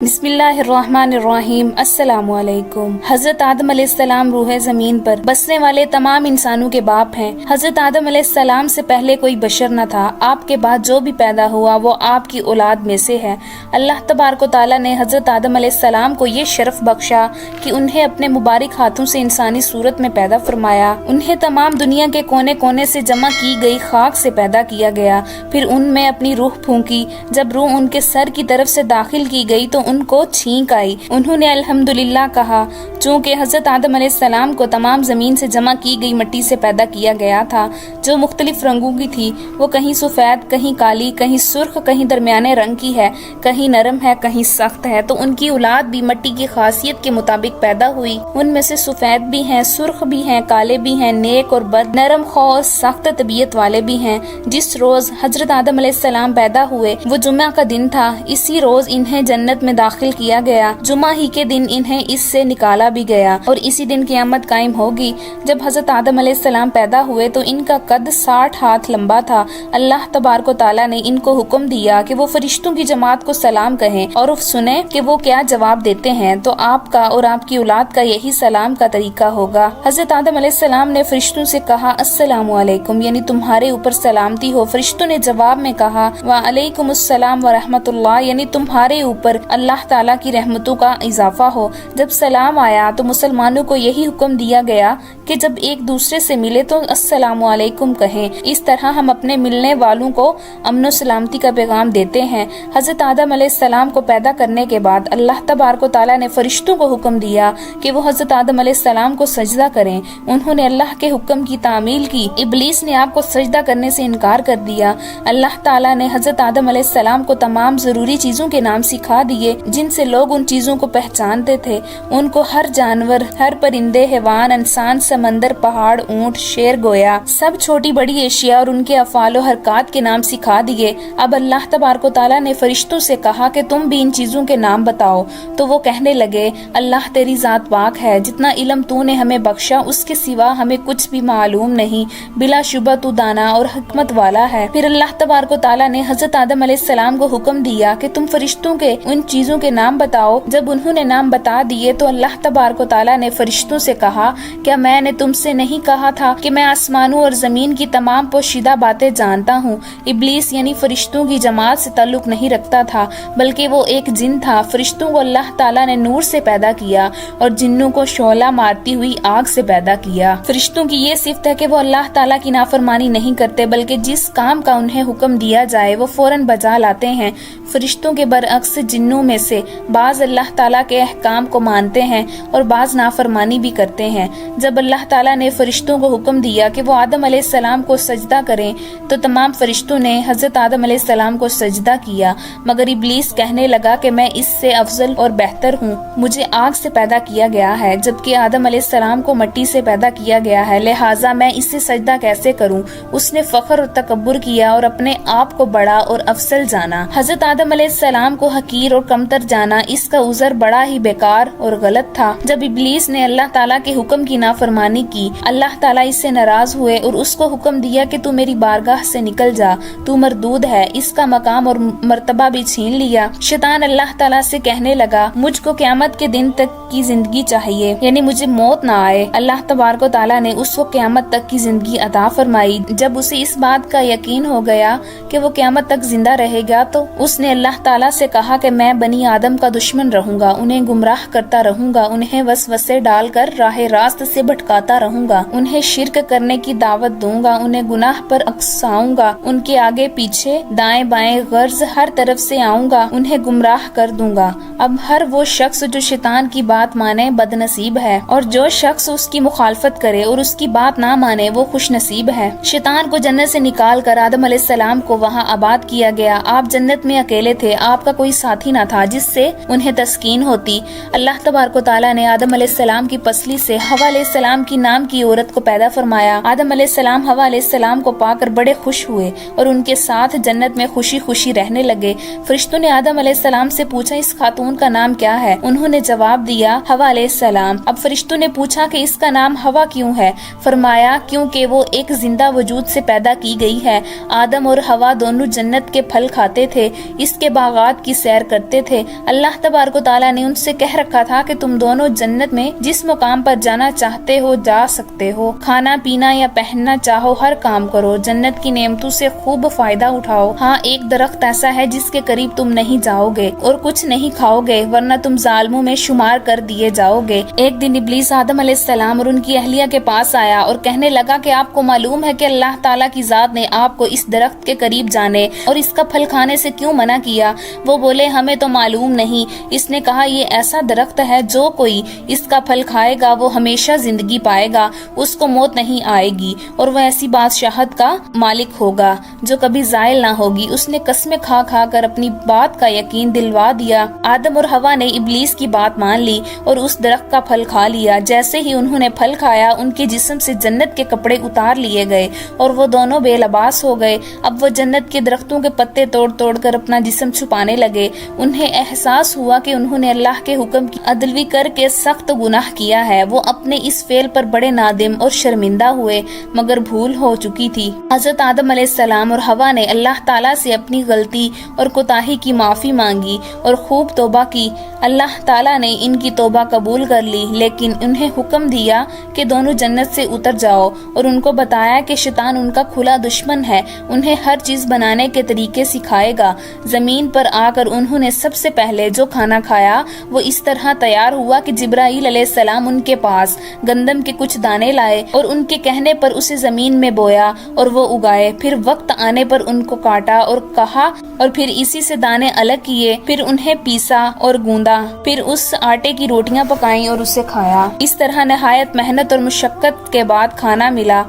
بسم اللہ الرحمن الرحیم۔ السلام علیکم۔ حضرت آدم علیہ السلام روح زمین پر بسنے والے تمام انسانوں کے باپ ہیں۔ حضرت آدم علیہ السلام سے پہلے کوئی بشر نہ تھا۔ آپ کے بعد جو بھی پیدا ہوا وہ آپ کی اولاد میں سے ہے۔ اللہ تبارک و تعالیٰ نے حضرت آدم علیہ السلام کو یہ شرف بخشا کہ انہیں اپنے مبارک ہاتھوں سے انسانی صورت میں پیدا فرمایا۔ انہیں تمام دنیا کے کونے کونے سے جمع کی گئی خاک سے پیدا کیا گیا، پھر ان میں اپنی روح پھونکی۔ جب روح ان کے سر کی طرف سے داخل کی گئی تو ان کو چھینک آئی۔ انہوں نے الحمدللہ کہا۔ چونکہ حضرت آدم علیہ السلام کو تمام زمین سے جمع کی گئی مٹی سے پیدا کیا گیا تھا جو مختلف رنگوں کی تھی، وہ کہیں سفید، کہیں کالی، کہیں سرخ، کہیں درمیانے رنگ کی ہے، کہیں نرم ہے، کہیں سخت ہے، تو ان کی اولاد بھی مٹی کی خاصیت کے مطابق پیدا ہوئی۔ ان میں سے سفید بھی ہیں، سرخ بھی ہیں، کالے بھی ہیں، نیک اور بد، نرم خواہ اور سخت طبیعت والے بھی ہیں۔ جس روز حضرت آدم علیہ السلام پیدا ہوئے وہ جمعہ کا دن تھا۔ اسی روز انہیں جنت میں داخل کیا گیا۔ جمعہ ہی کے دن انہیں اس سے نکالا بھی گیا اور اسی دن قیامت قائم ہوگی۔ جب حضرت آدم علیہ السلام پیدا ہوئے تو ان کا قد 60 ہاتھ لمبا تھا۔ اللہ تبارک و تعالیٰ نے ان کو حکم دیا کہ وہ فرشتوں کی جماعت کو سلام کہیں اور سنیں کہ وہ کیا جواب دیتے ہیں، تو آپ کا اور آپ کی اولاد کا یہی سلام کا طریقہ ہوگا۔ حضرت آدم علیہ السلام نے فرشتوں سے کہا السلام علیکم، یعنی تمہارے اوپر سلامتی ہو۔ فرشتوں نے جواب میں کہا وعلیکم السلام ورحمۃ اللہ، یعنی تمہارے اوپر اللہ تعالیٰ کی رحمتوں کا اضافہ ہو۔ جب سلام آیا تو مسلمانوں کو یہی حکم دیا گیا کہ جب ایک دوسرے سے ملے تو السلام علیکم کہیں۔ اس طرح ہم اپنے ملنے والوں کو امن و سلامتی کا پیغام دیتے ہیں۔ حضرت آدم علیہ السلام کو پیدا کرنے کے بعد اللہ تبارک و تعالیٰ نے فرشتوں کو حکم دیا کہ وہ حضرت آدم علیہ السلام کو سجدہ کریں۔ انہوں نے اللہ کے حکم کی تعمیل کی۔ ابلیس نے آپ کو سجدہ کرنے سے انکار کر دیا۔ اللہ تعالیٰ نے حضرت آدم علیہ السلام کو تمام ضروری چیزوں کے نام سکھا دیے جن سے لوگ ان چیزوں کو پہچانتے تھے۔ ان کو ہر جانور، ہر پرندے، حیوان، انسان، سمندر، پہاڑ، اونٹ، شیر، گویا، سب چھوٹی بڑی اشیاء اور ان کے افعال و حرکات کے نام سکھا دیے۔ اب اللہ تبارک و تعالیٰ نے فرشتوں سے کہا کہ تم بھی ان چیزوں کے نام بتاؤ، تو وہ کہنے لگے اللہ تیری ذات پاک ہے، جتنا علم تو نے ہمیں بخشا اس کے سوا ہمیں کچھ بھی معلوم نہیں، بلا شبہ تو دانا اور حکمت والا ہے۔ پھر اللہ تبارک و تعالیٰ نے حضرت آدم علیہ السلام کو حکم دیا کہ تم فرشتوں کے ان چیزوں کے نام بتاؤ۔ جب انہوں نے نام بتا دیے تو اللہ تبارک و تعالیٰ نے فرشتوں سے کہا کیا میں نے تم سے نہیں کہا تھا کہ میں آسمانوں اور زمین کی تمام پوشیدہ باتیں جانتا ہوں۔ ابلیس یعنی فرشتوں کی جماعت سے تعلق نہیں رکھتا تھا، بلکہ وہ ایک جن تھا۔ فرشتوں کو اللہ تعالیٰ نے نور سے پیدا کیا اور جنوں کو شعلہ مارتی ہوئی آگ سے پیدا کیا۔ فرشتوں کی یہ صفت ہے کہ وہ اللہ تعالیٰ کی نافرمانی نہیں کرتے، بلکہ جس کام کا انہیں حکم دیا جائے وہ فوراً بجا لاتے ہیں۔ فرشتوں کے برعکس جنوں میں سے بعض اللہ تعالیٰ کے احکام کو مانتے ہیں اور بعض نافرمانی بھی کرتے ہیں۔ جب اللہ تعالیٰ نے فرشتوں کو حکم دیا کہ وہ آدم علیہ السلام کو سجدہ کریں تو تمام فرشتوں نے حضرت آدم علیہ السلام کو سجدہ کیا، مگر ابلیس کہنے لگا کہ میں اس سے افضل اور بہتر ہوں، مجھے آگ سے پیدا کیا گیا ہے جبکہ آدم علیہ السلام کو مٹی سے پیدا کیا گیا ہے، لہٰذا میں اس سے سجدہ کیسے کروں؟ اس نے فخر اور تکبر کیا اور اپنے آپ کو بڑا اور افضل جانا۔ حضرت آدم علیہ السلام کو حقیر اور کمتر جانا اس کا عذر بڑا ہی بیکار اور غلط تھا۔ جب ابلیس نے اللہ تعالیٰ کے حکم کی نافرمانی کی، اللہ تعالیٰ اس سے ناراض ہوئے اور اس کو حکم دیا کہ تو میری بارگاہ سے نکل جا، تو مردود ہے، اس کا مقام اور مرتبہ بھی چھین لیا۔ شیطان اللہ تعالیٰ سے کہنے لگا مجھ کو قیامت کے دن تک کی زندگی چاہیے، یعنی مجھے موت نہ آئے۔ اللہ تبارک و تعالیٰ نے اس کو قیامت تک کی زندگی عطا فرمائی۔ جب اسے اس بات کا یقین ہو گیا کہ وہ قیامت تک زندہ رہے گا تو اس نے اللہ تعالیٰ سے کہا کہ میں بنی آدم کا دشمن رہوں گا، انہیں گمراہ کرتا رہوں گا، انہیں وسوسے ڈال کر راہ راست سے بھٹکاتا رہوں گا، انہیں شرک کرنے کی دعوت دوں گا، انہیں گناہ پر اکساؤں گا، ان کے آگے پیچھے دائیں بائیں غرض ہر طرف سے آؤں گا، انہیں گمراہ کر دوں گا۔ اب ہر وہ شخص جو شیطان کی بات مانے بد نصیب ہے، اور جو شخص اس کی مخالفت کرے اور اس کی بات نہ مانے وہ خوش نصیب ہے۔ شیطان کو جنت سے نکال کر آدم علیہ السلام کو وہاں آباد کیا گیا۔ آپ جنت میں اکیلے تھے، آپ کا کوئی ساتھی نہ تھا جس سے انہیں تسکین ہوتی۔ اللہ تبارک و تعالیٰ نے آدم علیہ السلام کی پسلی سے حوا علیہ السلام کی نام کی عورت کو پیدا فرمایا۔ آدم علیہ السلام حوا علیہ السلام کو پا کر بڑے خوش ہوئے اور ان کے ساتھ جنت میں خوشی خوشی رہنے لگے۔ فرشتوں نے آدم علیہ السلام سے پوچھا اس خاتون کا نام کیا ہے؟ انہوں نے جواب دیا حوا علیہ السلام۔ اب فرشتوں نے پوچھا کہ اس کا نام حوا کیوں ہے؟ فرمایا کیونکہ وہ ایک زندہ وجود سے پیدا کی گئی ہے۔ آدم اور حوا دونوں جنت کے پھل کھاتے تھے، اس کے باغات کی سیر کرتے تھے اللہ تبارک و تعالیٰ نے ان سے کہہ رکھا تھا کہ تم دونوں جنت میں جس مقام پر جانا چاہتے ہو جا سکتے ہو، کھانا پینا یا پہننا چاہو ہر کام کرو، جنت کی نعمتوں سے خوب فائدہ اٹھاؤ۔ ہاں ایک درخت ایسا ہے جس کے قریب تم نہیں جاؤ گے اور کچھ نہیں کھاؤ گے ورنہ تم ظالموں میں شمار کر دیے جاؤ گے۔ ایک دن ابلیس آدم علیہ السلام اور ان کی اہلیہ کے پاس آیا اور کہنے لگا کہ آپ کو معلوم ہے کہ اللہ تعالیٰ کی ذات نے آپ کو اس درخت کے قریب جانے اور اس کا پھل کھانے سے کیوں منع کیا؟ وہ بولے ہمیں تو معلوم نہیں۔ اس نے کہا یہ ایسا درخت ہے جو کوئی اس کا پھل کھائے گا وہ ہمیشہ زندگی پائے گا، اس کو موت نہیں آئے گی اور وہ ایسی بادشاہت کا مالک ہوگا جو کبھی زائل نہ ہوگی۔ اس نے قسمیں کھا کھا کر اپنی بات کا یقین دلوا دیا۔ آدم اور حوا نے ابلیس کی بات مان لی اور اس درخت کا پھل کھا لیا۔ جیسے ہی انہوں نے پھل کھایا ان کے جسم سے جنت کے کپڑے اتار لیے گئے اور وہ دونوں بے لباس ہو گئے۔ اب وہ جنت کے درختوں کے پتے توڑ توڑ کر اپنا جسم چھپانے لگے۔ انہیں احساس ہوا کہ انہوں نے اللہ کے حکم کی عدلوی کر کے سخت گناہ کیا ہے۔ وہ اپنے اس فعل پر بڑے نادم اور شرمندہ ہوئے مگر بھول ہو چکی تھی۔ حضرت آدم علیہ السلام اور حوا نے اللہ تعالیٰ سے اپنی غلطی اور کوتاہی کی معافی مانگی اور خوب توبہ کی۔ اللہ تعالیٰ نے ان کی توبہ قبول کر لی لیکن انہیں حکم دیا کہ دونوں جنت سے اتر جاؤ اور ان کو بتایا کہ شیطان ان کا کھلا دشمن ہے، انہیں ہر چیز بنانے کے طریقے سکھائے گا۔ زمین پر آ کر انہوں نے سب سے پہلے جو کھانا کھایا وہ اس طرح تیار ہوا کہ جبرائیل علیہ السلام ان کے پاس گندم کے کچھ دانے لائے اور ان کے کہنے پر اسے زمین میں بویا اور وہ اگائے۔ پھر وقت آنے پر ان کو کاٹا اور کہا اور پھر اسی سے دانے الگ کیے، پھر انہیں پیسا اور گوندا، پھر اس آٹے کی روٹیاں پکائیں اور اسے کھایا۔ اس طرح نہایت محنت اور مشقت کے بعد کھانا ملا۔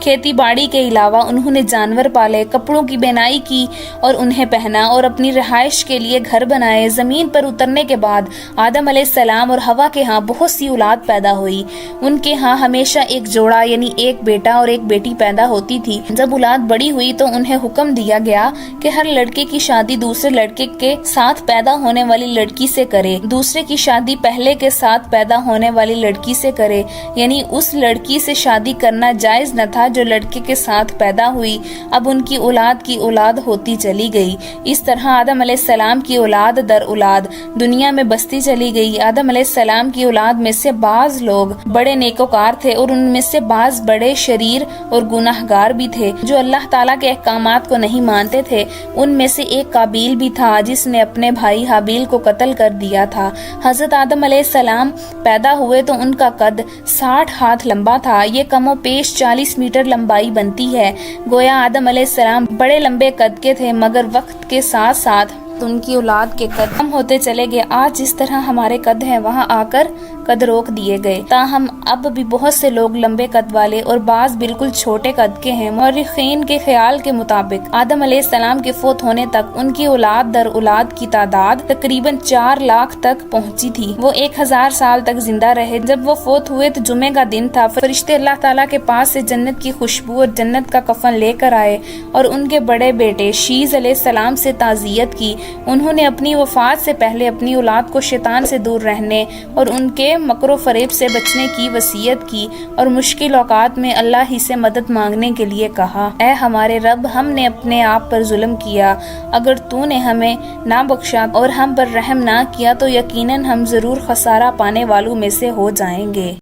کھیتی باڑی کے علاوہ انہوں نے جانور پالے، کپڑوں کی بینائی کی اور انہیں پہنا اور اپنی رہائش کے لیے گھر بنائے۔ زمین پر اترنے کے بعد آدم علیہ السلام اور حوا کے ہاں بہت سی اولاد پیدا ہوئی۔ ان کے ہاں ہمیشہ ایک جوڑا یعنی ایک بیٹا اور ایک بیٹی پیدا ہوتی تھی۔ جب اولاد بڑی ہوئی تو انہیں حکم دیا گیا کہ ہر لڑکے کی شادی دوسرے لڑکے کے ساتھ پیدا ہونے والی لڑکی سے کرے، دوسرے کی شادی پہلے کے ساتھ پیدا ہونے والی لڑکی سے کرے، یعنی اس لڑکی سے شادی کرنا جائز نہ تھا جو لڑکے کے ساتھ پیدا ہوئی۔ اب ان کی اولاد ہوتی چلی گئی۔ اس طرح آدم علیہ السلام کی اولاد در اولاد دنیا میں بستی چلی گئی۔ آدم علیہ السلام کی اولاد میں سے بعض لوگ بڑے نیکوکار تھے اور ان میں سے بعض بڑے شریر اور گناہگار بھی تھے جو اللہ تعالیٰ کے احکامات کو نہیں مانتے تھے۔ ان میں سے ایک قابیل بھی تھا جس نے اپنے بھائی حابیل کو قتل کر دیا تھا۔ حضرت آدم علیہ السلام پیدا ہوئے تو ان کا قد 60 ہاتھ لمبا تھا، یہ کم و بیش 40 میٹر لمبائی بنتی ہے۔ گویا آدم علیہ السلام بڑے لمبے قد کے تھے مگر وقت کے ساتھ ساتھ ان کی اولاد کے قد کم ہوتے چلے گئے۔ آج جس طرح ہمارے قد ہیں وہاں آ کر قد روک دیے گئے، تاہم اب بھی بہت سے لوگ لمبے قد والے اور بعض بالکل چھوٹے قد کے ہیں۔ مورخین کے خیال کے مطابق آدم علیہ السلام کے فوت ہونے تک ان کی اولاد در اولاد کی تعداد تقریباً 4 لاکھ تک پہنچی تھی۔ وہ 1000 سال تک زندہ رہے۔ جب وہ فوت ہوئے تو جمعے کا دن تھا۔ فرشتے اللہ تعالیٰ کے پاس سے جنت کی خوشبو اور جنت کا کفن لے کر آئے اور ان کے بڑے بیٹے شیز علیہ السلام سے تعزیت کی۔ انہوں نے اپنی وفات سے پہلے اپنی اولاد کو شیطان سے دور رہنے اور ان کے مکر و فریب سے بچنے کی وصیت کی اور مشکل اوقات میں اللہ ہی سے مدد مانگنے کے لیے کہا، اے ہمارے رب، ہم نے اپنے آپ پر ظلم کیا، اگر تو نے ہمیں نہ بخشا اور ہم پر رحم نہ کیا تو یقیناً ہم ضرور خسارہ پانے والوں میں سے ہو جائیں گے۔